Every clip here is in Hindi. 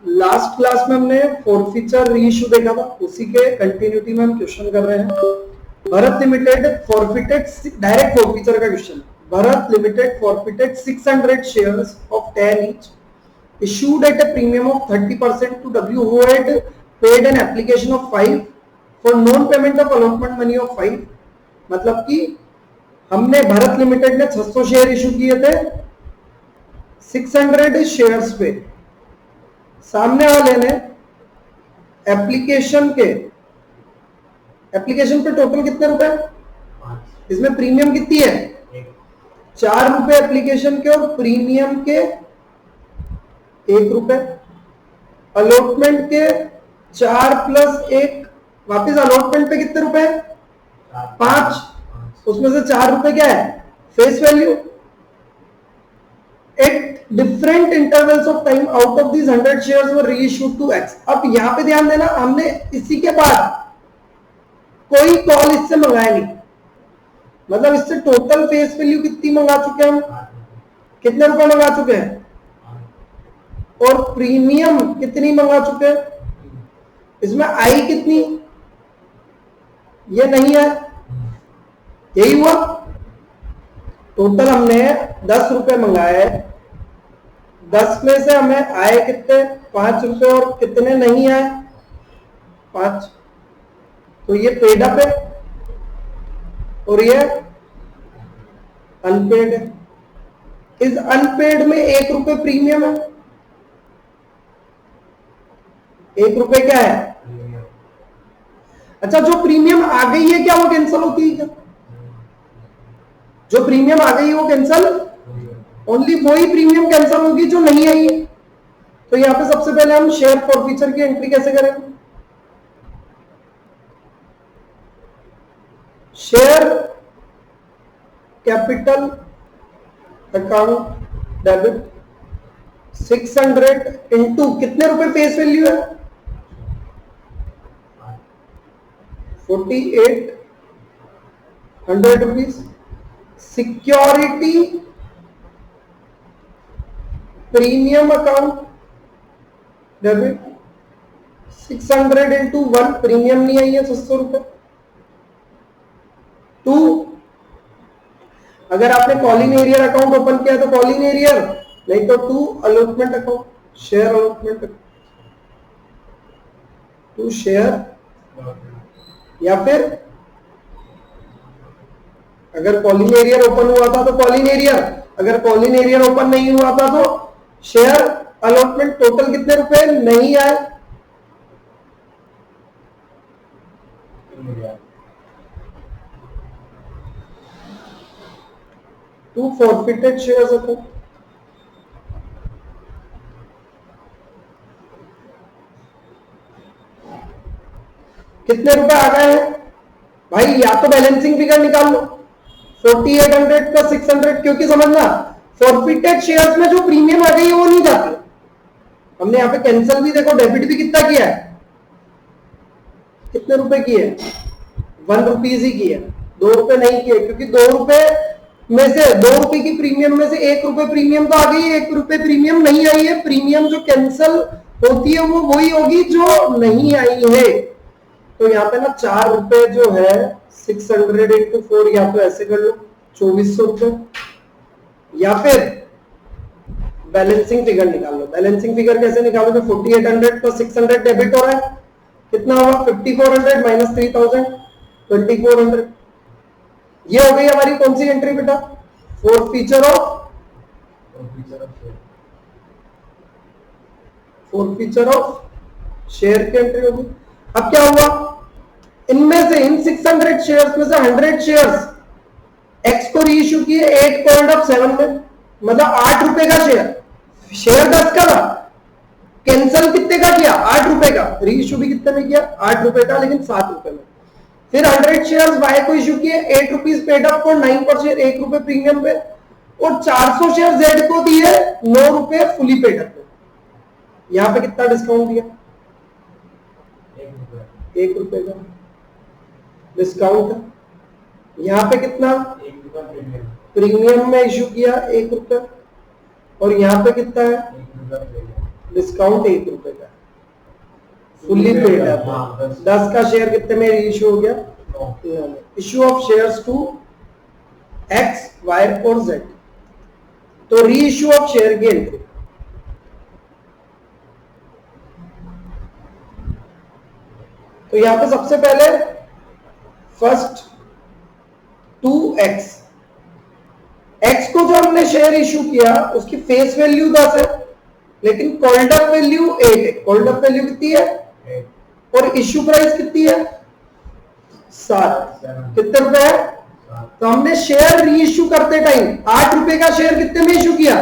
लास्ट क्लास में हमने फॉरफीचर रीइश्यू देखा था, उसी के कंटिन्यूटी में हम क्वेश्चन कर रहे हैं। Bharat limited forfeited, direct forfeiture का question. Bharat limited forfeited 600 shares of 10 each issued at a premium of 30% to W who had paid an application of 5 for non payment of allotment money of 5। मतलब कि हमने भरत लिमिटेड ने 600 शेयर इशू किए थे 600 शेयर्स पे, सामने वाले ने एप्लीकेशन पे टोटल कितने रुपए, इसमें प्रीमियम कितनी है 4 रुपए एप्लीकेशन के और प्रीमियम के 1 रुपए, अलॉटमेंट के 4 + 1, वापिस अलॉटमेंट पे कितने रुपए 5, उसमें से 4 रुपए क्या है face value. At different intervals of time out of these 100 shares were reissued to X. अब यहां पे ध्यान देना, हमने इसी के बाद कोई कॉल इससे मंगाया नहीं, मतलब इससे टोटल फेस वैल्यू कितनी मंगा चुके हैं हम, कितने रुपए मंगा चुके हैं, और प्रीमियम कितनी मंगा चुके हैं, इसमें आई कितनी ये नहीं है, यही हुआ। टोटल हमने 10 रुपए मंगाए, 10 में से हमें आए कितने 5 रुपए और कितने नहीं आए 5, तो ये पेड अप है और ये अनपेड है। इस अनपेड में 1 रुपए प्रीमियम है, 1 रुपए क्या है, अच्छा जो प्रीमियम आ गई है क्या वो कैंसिल होती है क्या, जो प्रीमियम आ गई है वो कैंसिल, ओनली वही प्रीमियम कैंसिल होगी जो नहीं आई है। तो यहां पे सबसे पहले हम शेयर फॉरफीचर की एंट्री कैसे करेंगे, share capital account debit 600 into कितने रुपए फेस वैल्यू है 4800 rupees, security premium account debit 600 into 1, premium नहीं आई है 600 रुपए, 2 अगर आपने कॉलिंग एरियर अकाउंट ओपन किया तो कॉलिंग एरियर, नहीं तो 2 allotment account, share allotment account, 2 share, या फिर अगर कॉलिंग एरियर ओपन हुआ था तो कॉलिंग एरियर, अगर कॉलिंग एरियर ओपन नहीं हुआ था तो शेयर अलॉटमेंट। टोटल कितने रुपए नहीं आए, टू फॉरफिटेड शेयर्स अकाउंट, कितने रुपए आ गए हैं भाई, या तो बैलेंसिंग फिगर निकाल लो 4800 + 600, क्योंकि समझना फॉरफिटेड शेयर्स में जो प्रीमियम आ गई है वो नहीं जाती। हमने यहाँ पे कैंसिल भी देखो, डेबिट भी कितना किया है, कितने रुपए किए 1 रुपीज ही किए, 2 रुपए नहीं किए, क्योंकि 2 रुपए में से 2 रुपए की प्रीमियम में से 1 रुपए प्रीमियम तो आ गई है, 1 रुपए प्रीमियम नहीं आई है। प्रीमियम जो कैंसिल होती है वो वही होगी जो नहीं आई है। तो यहाँ पे ना 4 रुपए जो है 600 इंटू 4, या तो ऐसे कर लो 2400 रुपए, या फिर बैलेंसिंग फिगर निकाल लो। बैलेंसिंग फिगर कैसे निकालोगे, 4800 + 600 डेबिट हो रहा है, कितना होगा 5400 - 3000 2400। ये हो गई हमारी कौन सी एंट्री बेटा, फॉरफीचर ऑफ शेयर की एंट्री होगी। अब क्या हुआ, इनमें से इन 600 शेयर्स में से 100 शेयर्स एक्स को रीइश्यू किए 8.7 में, मतलब 8 रुपए का शेयर, शेयर 10 का था, कैंसिल कितने का किया 8 रुपए का, रीइश्यू भी कितने में किया 8 रुपए का, लेकिन 7 रुपए में। फिर 100 शेयर्स वाई को इश्यू किए 8 रुपीज पेड अप फॉर 9 पर शेयर, 1 रुपए प्रीमियम पे, और 400 शेयर जेड को दिए 9 रुपए फुली पेड अप पे। यहां पे कितना डिस्काउंट दिया 1 रुपए का डिस्काउंट, यहां पे कितना प्रीमियम में इश्यू किया 1 रुपए, और यहां पे कितना है डिस्काउंट 1 रुपए का। फुल्ली पेड है। 10 का शेयर कितने में रीइश्यू हो गया? Issue of shares to X, Y और जेड। तो रीइश्यू ऑफ शेयर की एंट्री, तो यहां पे सबसे पहले फर्स्ट 2x, x को जो हमने शेयर इश्यू किया उसकी फेस वैल्यू 10 है, लेकिन कॉल्ड अप वैल्यू 8 है। कॉल्ड अप वैल्यू कितनी है? 8। और इश्यू प्राइस कितनी है? 7। कितने रुपए है? तो हमने शेयर री इश्यू करते टाइम 8 रुपए का शेयर कितने में इश्यू किया?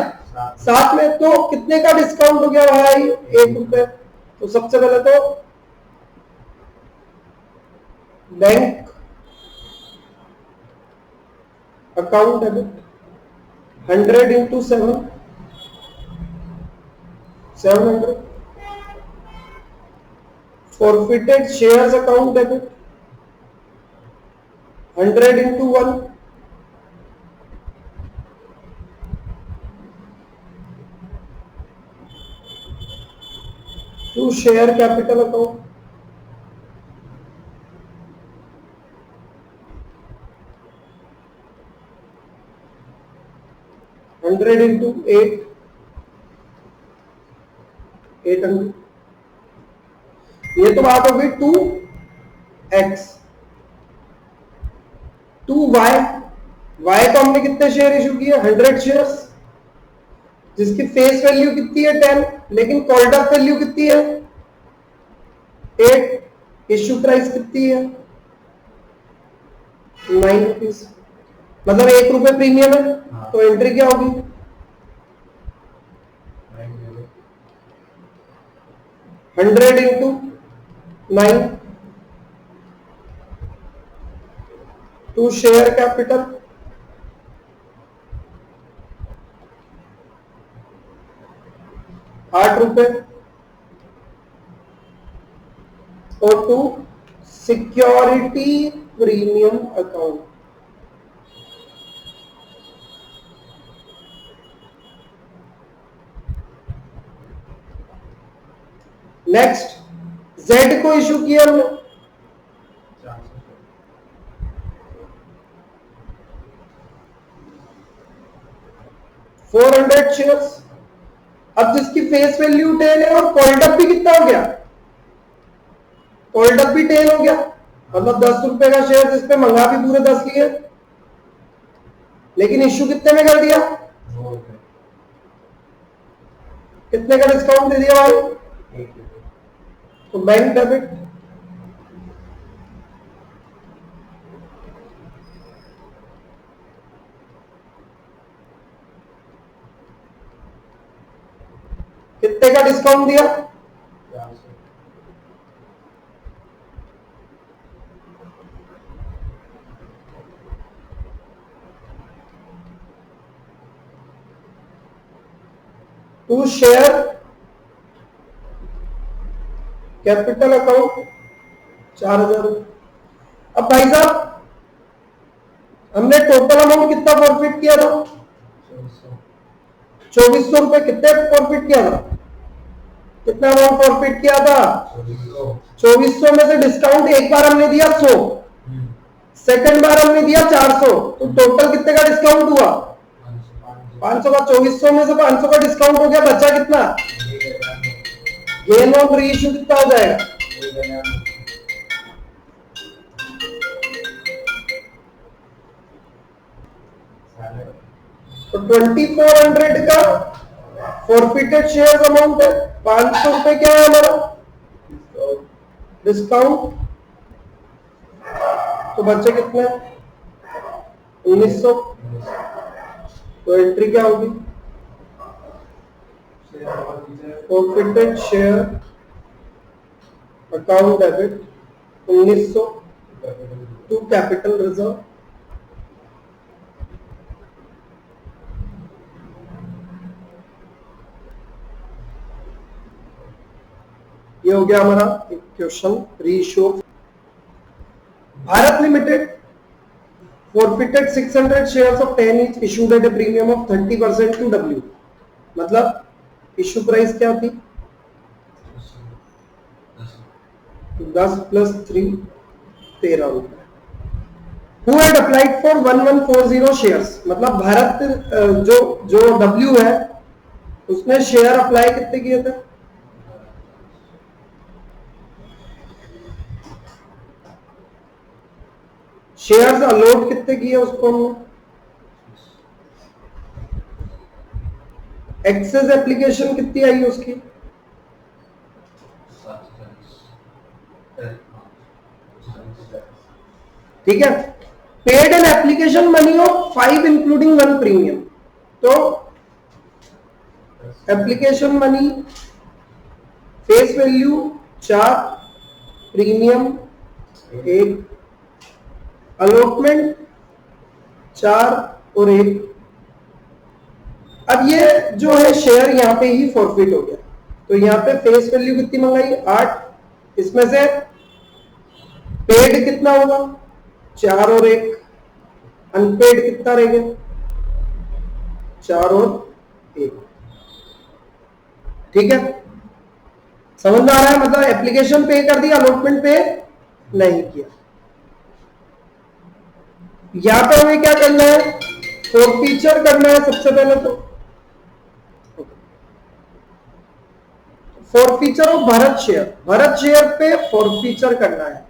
7 में। तो कितने का डिस्काउंट हो गया भाई? 1 रुपए। तो सबसे पहले तो bank account debit 100 into 7, 700। Forfeited shares account debit 100 into 1, to share capital account 100 into 8, 800। ये तो बात हो गई 2x। 2y, y को हमने कितने शेयर इशू किए? 100 शेयर्स, जिसकी फेस वैल्यू कितनी है? 10, लेकिन कॉल्ड अप वैल्यू कितनी है? 8। इश्यू प्राइस कितनी है? 9 रुपीज, मतलब 1 रुपए प्रीमियम है। तो एंट्री क्या होगी? 100 इंटू 9, टू शेयर कैपिटल 8 रुपए, और to security premium account. Next Z को इशू किया हमने 400 शेयर्स। अब जिसकी फेस वैल्यू 10 है और कॉल्ड अप भी कितना हो गया? कॉल्ड अप भी 10 हो गया, मतलब 10 रुपए का शेयर, जिसपे मंगा भी पूरे 10 लिए, लेकिन इश्यू कितने में कर दिया? कितने का डिस्काउंट दे दिया भाई? तो बैंक डेबिट कितने का डिस्काउंट दिया? 2 शेयर कैपिटल अकाउंट 4000। अब भाई साहब हमने टोटल अमाउंट कितना प्रॉफिट किया था? 2400 रुपए। कितने प्रॉफिट किया था? कितना अमाउंट प्रॉफिट किया था? 2400 में से डिस्काउंट एक बार हमने दिया 100, सेकंड बार हमने दिया 400, तो टोटल कितने का डिस्काउंट हुआ? 500 का। 2400 में से 500 का डिस्काउंट हो गया, बचा कितना? गेन ऑन रीइश्यू कितना हो जाएगा? तो 2400 का फॉरफिटेड शेयर अमाउंट है। 500 रुपए क्या है हमारा डिस्काउंट, तो बच्चे कितने? 1900। तो एंट्री क्या होगी? Forfeited share account debit 1900 to capital reserve. ये हो गया हमारा एक question reissue. Bharat limited forfeited 600 shares of 10 each issued at a premium of 30% to W। मतलब इश्यू प्राइस क्या थी? 10 प्लस 3 13 रुपए। Who had applied for 1140 shares, मतलब भारत जो W है उसने शेयर अप्लाई कितने किए थे? शेयर्स अलॉट कितने किए उसको हमने? एक्सेस एप्लीकेशन कितनी आई उसकी? ठीक है। Paid an application money of 5 including 1 premium, तो application money face value 4, premium 1, allotment 4 और 1। अब ये जो है शेयर यहाँ पे ही फॉरफिट हो गया, तो यहाँ पे फेस वैल्यू कितनी मंगाई? 8, इसमें से पेड कितना होगा? 4 और 1, अनपेड कितना रह गया? 4 और 1। ठीक है, समझ में आ रहा है? मतलब एप्लीकेशन पे कर दिया, अलॉटमेंट पे नहीं किया। यहां पे हमें क्या करना है? फॉरफीचर करना है सबसे पहले। तो forfeiture of Bharat share, Bharat share पे फॉरफीचर करना है।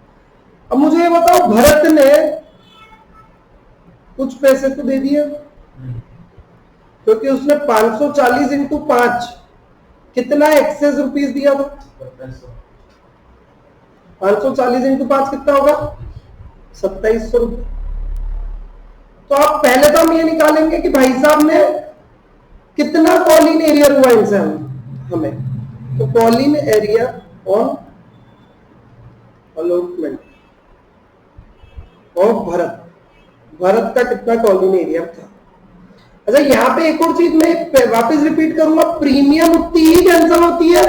अब मुझे ये बताओ, भरत ने कुछ पैसे तो दे दिए, क्योंकि उसने 540 इंटू 5 कितना एक्सेस रुपीस दिया था? 540 इंटू 5 कितना होगा? 2700 रुपये। तो अब पहले तो हम ये निकालेंगे कि भाई साहब ने कितना कॉलिंग एरिया हुआ इनसे हमें। तो कॉलिंग एरिया ऑन अलॉटमेंट और भरत का कितना कॉलिंग एरिया था? अच्छा, यहां पे एक और चीज मैं वापस रिपीट करूंगा, प्रीमियम उतनी ही कैंसिल होती है,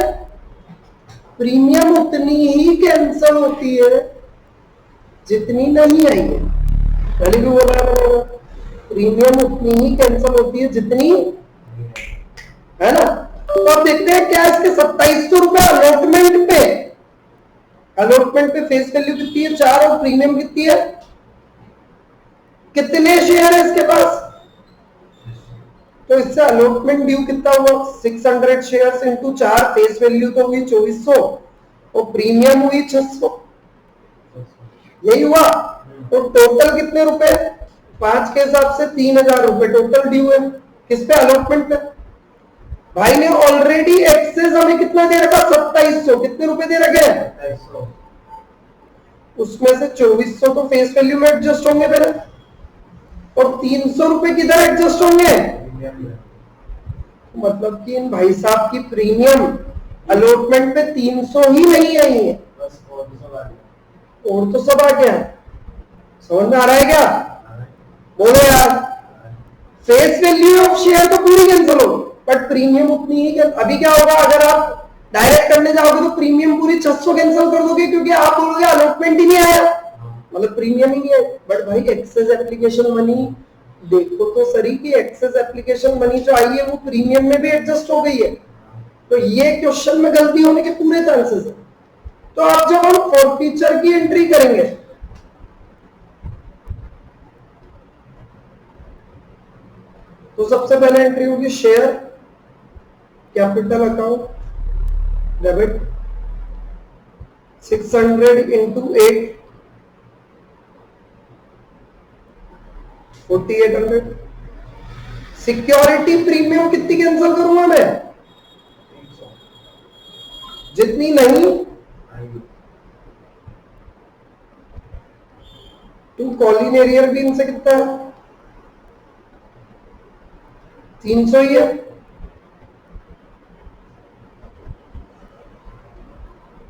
प्रीमियम उतनी ही कैंसिल होती है जितनी नहीं आई है। पहले भी बोला है, प्रीमियम उतनी ही कैंसिल होती है जितनी है ना। तो अब देखते हैं क्या इसके 2700 रुपए अलॉटमेंट पे फेस वैल्यू कितनी है? 4 और प्रीमियम कितनी है? कितने शेयर है इसके पास? तो इससे अलॉटमेंट ड्यू कितना हुआ? 600 शेयर्स इंटू 4, फेस वैल्यू तो हुई 2400 और प्रीमियम हुई 600, यही हुआ। तो टोटल कितने रुपए? 5 के हिसाब से 3000 रुपए टोटल ड्यू है। किस पे? अलॉटमेंट पे। भाई ने ऑलरेडी एक्सेस हमें कितना दे रखा? 2700। कितने रुपए दे रखे? 2700। उसमें से 2400 तो फेस वैल्यू में एडजस्ट होंगे पहले, और 300 रुपए किधर एडजस्ट होंगे? मतलब कि इन भाई साहब की प्रीमियम अलॉटमेंट पे 300 ही नहीं आई है, और तो सब आ गया। समझ में आ रहा है क्या? बोलो यार। फेस वैल्यू ऑफ शेयर तो पूरी कैंसिल हो, बट प्रीमियम उतनी ही। अभी क्या होगा, अगर आप डायरेक्ट करने जाओगे तो प्रीमियम पूरी 600 कैंसिल कर दोगे, क्योंकि आप बोलोगे अलॉटमेंट ही नहीं आया, मतलब प्रीमियम ही नहीं है। बट भाई एक्सेस एप्लीकेशन मनी देखो तो सही कि एक्सेस एप्लीकेशन मनी जो आई है वो प्रीमियम में भी एडजस्ट हो गई है। तो ये क्वेश्चन में गलती होने के पूरे चांसेस है। तो अब जब हम फॉरफीचर की एंट्री करेंगे, तो सबसे पहले एंट्री होगी share capital account debit 600 into 8 4800। Security premium कितनी कैंसिल करूंगा मैं? जितनी नहीं। टू कॉलिन एरियर भी इनसे कितना है? 300 ही है।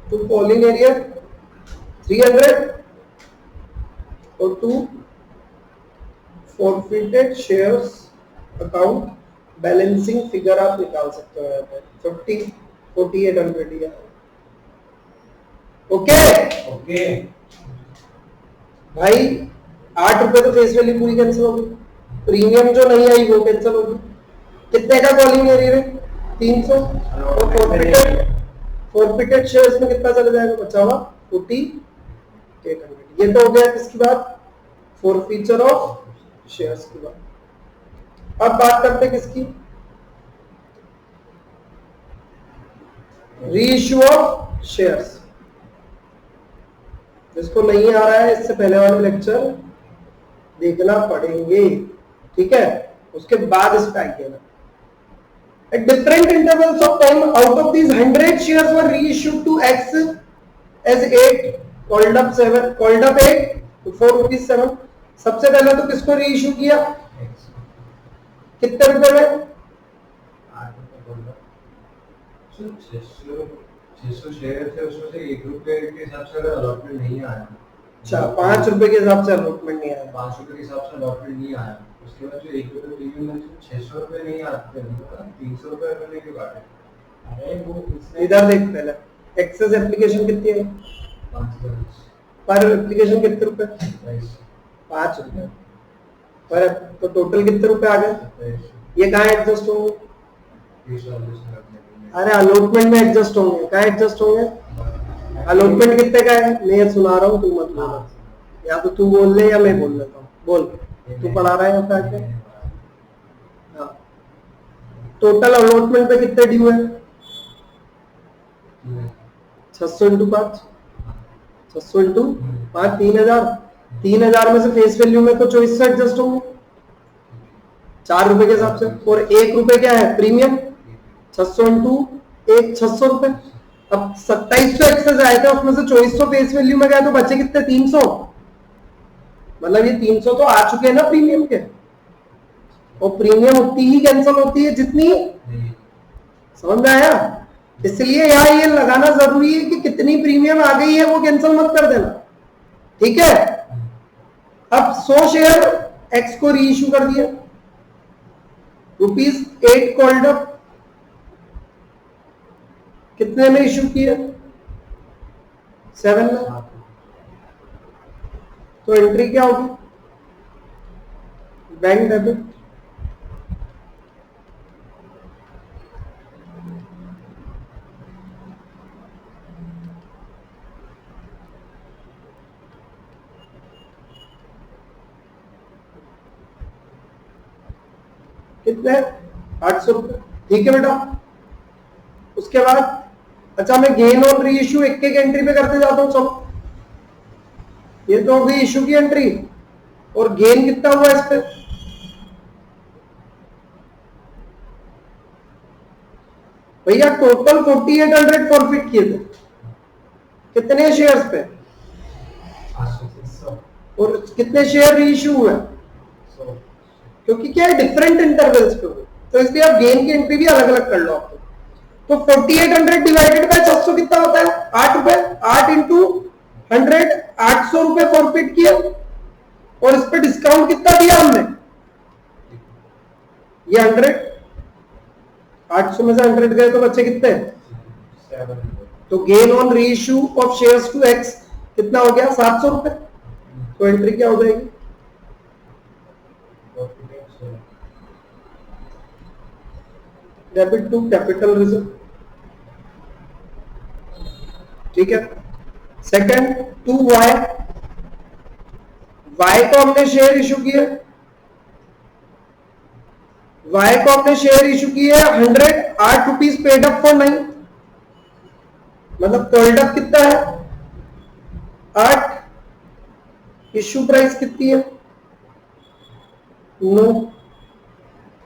टू कॉलिन एरियर 300 और to forfeited shares account balancing figure आप निकाल सकते हो यहाँ पे 4800। ओके ओके भाई, 8 रुपए तो फेस वैल्यू पूरी कैंसिल होगी, प्रीमियम जो नहीं आई वो कैंसिल होगी। कितने का कॉलिंग एरिया है? 300। और फॉरफिटेड शेयर्स में कितना चला जाएगा? बचा हुआ 4800। ये तो हो गया किसकी बात, फॉरफीचर ऑफ शेयर्स की बात। अब बात करते किसकी, रीइश्यू ऑफ शेयर्स। जिसको नहीं आ रहा है इससे पहले वाले लेक्चर देखना पड़ेंगे, ठीक है, उसके बाद इस पे आइएगा। At different intervals of time, out of these 100 shares were reissued to X as 8, called up 7, called up 8 to 4 rupees 7। सबसे पहले तो किसको रीइश्यू किया, कितने रुपए में, 600 शेयर थे, उसमें से 1 रुपए के हिसाब से अगर अलॉटमेंट नहीं आया, अच्छा 5 रुपए के हिसाब से अलॉटमेंट नहीं आया, 5 रुपए के हिसाब से अलॉटमेंट नहीं आया, उसके बाद जो 1 रुपए प्रीमियम में 600 रुपए नहीं आते, 300 रुपए करने क्यों काटे? अरे वो इधर देख पहले एक्सेस एप्लीकेशन कितनी है, 5 पर एप्लीकेशन कितने रुपए, 5 रुपए पर, तो टोटल कितने रुपए आ गए, ये कहाँ एडजस्ट होंगे, अरे अलॉटमेंट में एडजस्ट होंगे, कहाँ एडजस्ट होंगे, अलॉटमेंट कितने का है, मैं ये सुना रहा हूँ तू मत बोल, या तो तू बोल ले या मैं बोल लेता हूँ, बोल तू पढ़ा रहा है यहाँ पे। हाँ टोटल अलॉटमेंट पे कितने ड्यू है, 600 इंटू 5, 600 इंटू 5 3000, 3000 में से फेस वैल्यू में तो 24 से एडजस्ट होंगे 4 रुपए के हिसाब से, और 1 रुपए क्या है प्रीमियम, 600 इंटू 1 600 रुपए। अब 2700 एक्सेस आए थे, उसमें से 2400 फेस वैल्यू में गए, तो बचे कितने 300, मतलब ये 300 तो आ चुके हैं ना प्रीमियम के, और प्रीमियम उतनी ही कैंसिल होती है जितनी, समझ में आया, इसलिए यहाँ ये लगाना जरूरी है कि कितनी प्रीमियम आ गई है वो कैंसिल मत कर देना, ठीक है। अब 100 शेयर एक्स को रीइश्यू कर दिया, ₹8 कॉल्ड अप, कितने में इश्यू किया, 7 में, तो एंट्री क्या होगी, बैंक डेबिट, कितने 800 रुपए, ठीक है बेटा। उसके बाद अच्छा मैं गेन ऑन री इश्यू एक एक एंट्री पे करते जाता हूं सब, ये तो हो गई इश्यू की एंट्री, और गेन कितना हुआ इस पे, भैया टोटल 4800 प्रॉफिट किए थे, कितने शेयर्स पे, और कितने शेयर री इश्यू हुए, क्योंकि क्या है डिफरेंट इंटरवल्स पे, तो इसलिए आप गेन की एंट्री भी अलग अलग कर लो आपको। तो 4800 डिवाइडेड बाय 600 कितना होता है, 8 रुपए, 8 इंटू 100, 800 रुपए प्रॉफिट किया, और इस पे डिस्काउंट कितना दिया हमने, ये 100, 800 में से 100 गए तो बच्चे कितने, 7। तो gain on reissue of shares to X कितना हो गया, 700 रुपए, तो एंट्री क्या हो जाएगी, डेबिट टू कैपिटल रिजर्व, ठीक है। सेकंड 2y, y को हमने शेयर इशू किए, y को हमने शेयर इशू किए 100, 8 रुपीज पेड अप फॉर 9, मतलब कॉल्ड अप कितना है 8, इशू प्राइस कितनी है 9,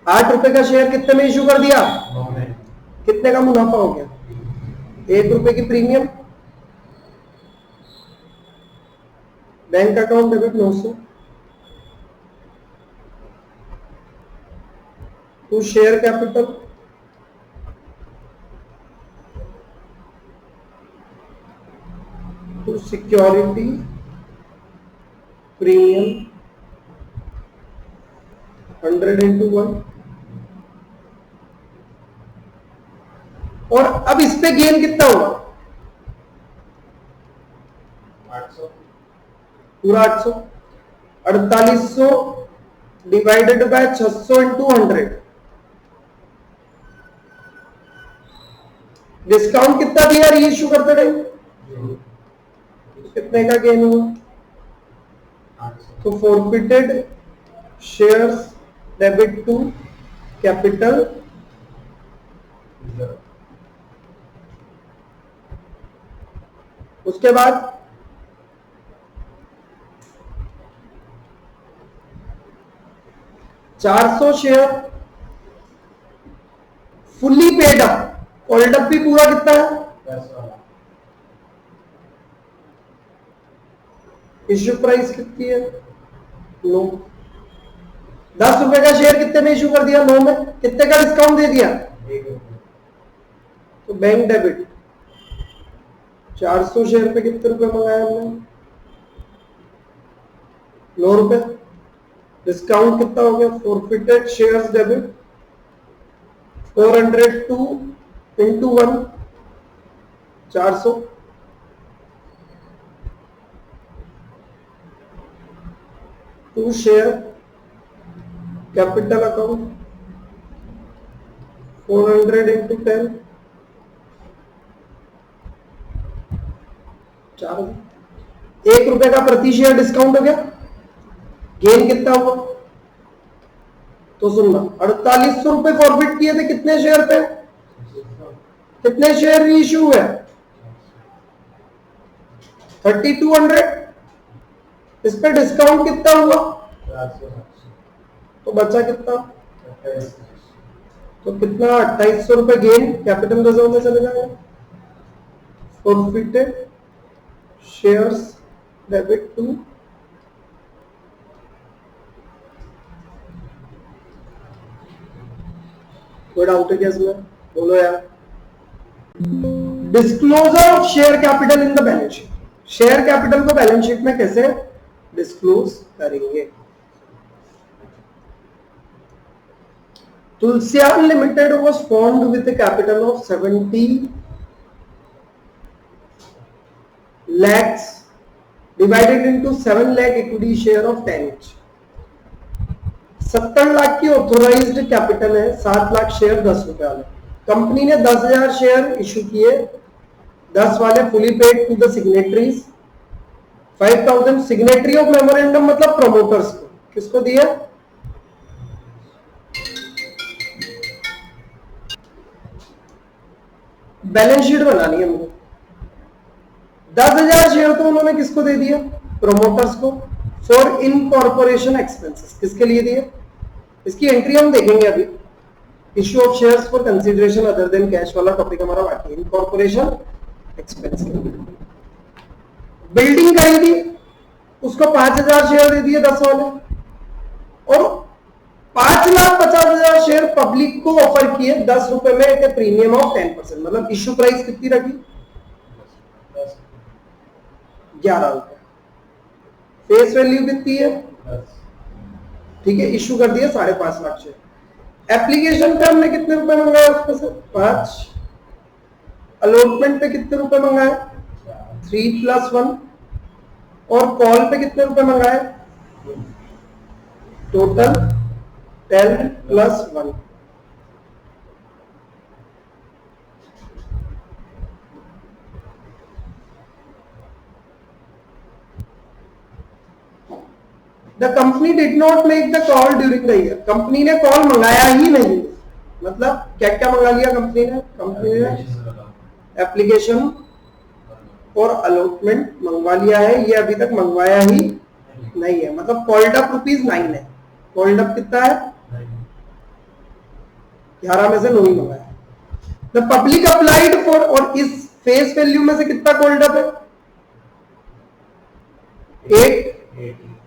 8 रुपए का शेयर कितने में इशू कर दिया, कितने का मुनाफा हो गया, 1 रुपए की premium, bank account debit 900, to share capital, to security premium 100 into 1, और अब इस पे गेन कितना होगा, 800, पूरा 800, 4800 डिवाइडेड बाय 600 इंटू 100, डिस्काउंट कितना दिया री इश्यू करते टाइम, कितने का गेन हुआ? तो forfeited shares debit to capital उसके बाद 400 share fully paid up, called up भी पूरा कितना है? इश्यू प्राइस कितनी है? 9। 10 रुपए का शेयर कितने में इश्यू कर दिया? 9 में। कितने का डिस्काउंट दे दिया? तो बैंक डेबिट 400 शेयर पे कितने रुपए मंगाया हमने? 9 रुपए। डिस्काउंट कितना हो गया? Forfeited shares debit 402 into 1 400 to share capital account 400 into 10 4 1 रुपए का प्रति शेयर डिस्काउंट हो गया। गेन कितना हुआ? तो सुनना, 4800 रुपए फॉरफिट किए थे कितने शेयर पे? कितने शेयर रीइश्यू हुए? 3200। इस पे डिस्काउंट कितना हुआ? तो बचा कितना? तो कितना? 2800 रुपए गेन कैपिटल रिजर्व में चले जाएगा। फॉरफिटेड शेयर्स डेबिट टू कोई डाउट है क्या इसमें? बोलो यार। Disclosure of share capital in the balance sheet. Share capital को बैलेंस शीट में कैसे डिस्क्लोज करेंगे? Tulsian limited was formed with a capital of 70 lakhs divided into 7 lakh equity share of 10 each। 70 lakh की ऑथोराइज्ड कैपिटल है, 7 लाख शेयर 10 रुपए वाले। कंपनी ने 10,000 शेयर इशू किए, 10 वाले fully paid to the signatories. 5,000 signatory of memorandum मतलब प्रमोटर्स को। किसको दिया? बैलेंस शीट बनानी है मुझे। 10,000 शेयर तो उन्होंने किसको दे दिया? प्रमोटर्स को। फॉर इनकॉर्पोरेशन एक्सपेंसेस किसके लिए दिए? इसकी एंट्री हम देखेंगे अभी। Issue of shares for consideration other than cash वाला टॉपिक हमारा बाकी है। Incorporation expense. बिल्डिंग खरीदी, उसको 5,000 शेयर दे दिए 10 वाले, और 5,50,000 शेयर पब्लिक को ऑफर किए 10 रुपए में एक प्रीमियम ऑफ 10%। मतलब इश्यू प्राइस कितनी रखी? 11 रुपए। फेस वैल्यू कितनी है? ठीक है, इश्यू कर दिया 5.5 लाख शेयर। एप्लीकेशन पे हमने कितने रुपए मंगाए? उसमें से 5। अलॉटमेंट पे कितने रुपए मंगाए? 3 + 1। और कॉल पे कितने रुपए मंगाए? Total 10 + 1। The company did not make the call during the year. Company ने कॉल मंगाया ही नहीं। मतलब क्या क्या मंगा लिया कंपनी ने? कंपनी ने एप्लीकेशन और अलॉटमेंट मंगवा लिया है, ये अभी तक मंगवाया ही नहीं है। मतलब कॉल्ड अप ₹9 है। कॉल्ड अप कितना है? 11 में से 9 ही मंगाया। द पब्लिक अप्लाइड फॉर, और इस फेस वैल्यू में से कितना कॉल्ड अप है? 8,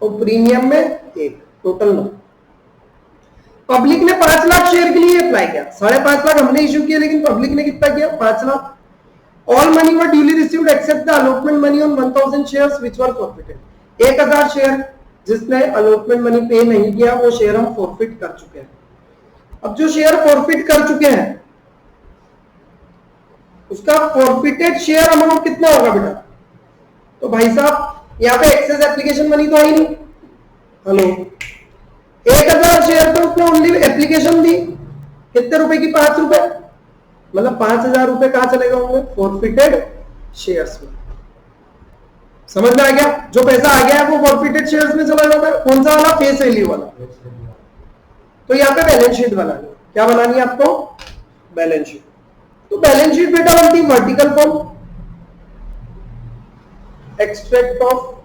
और प्रीमियम में 1, टोटल 9। पब्लिक ने 5 लाख शेयर के लिए अप्लाई किया। 5.5 लाख हमने इश्यू किया, लेकिन पब्लिक ने कितना किया? 5 lakh. All money were duly received accept the allotment money on 1000 shares which were forfeited. 1000 share जिसने अलॉटमेंट मनी पे नहीं किया, वो शेयर हम फॉरफिट कर चुके हैं। अब जो शेयर फॉरफिट कर चुके हैं, उसका फॉरफिटेड शेयर अमाउंट कितना होगा बेटा? तो भाई साहब यहाँ पे एक्सेस एप्लीकेशन मनी तो आई नहीं। हेलो, 1000 शेयर पे उसने ओनली एप्लीकेशन दी, कितने रुपए की? 5 रुपए। मतलब 5,000 रुपए कहां चले गए होंगे? फॉरफिटेड शेयर्स में। समझ में आ गया? जो पैसा आ गया है वो फॉरफिटेड शेयर्स में चला जाता है। कौन सा वाला? फेस वैल्यू वाला। तो यहाँ पे बैलेंस शीट बनानी है। क्या बनानी है आपको? Balance sheet. तो बैलेंस शीट बेटा बनती है वर्टिकल फॉर्म, एक्सट्रैक्ट ऑफ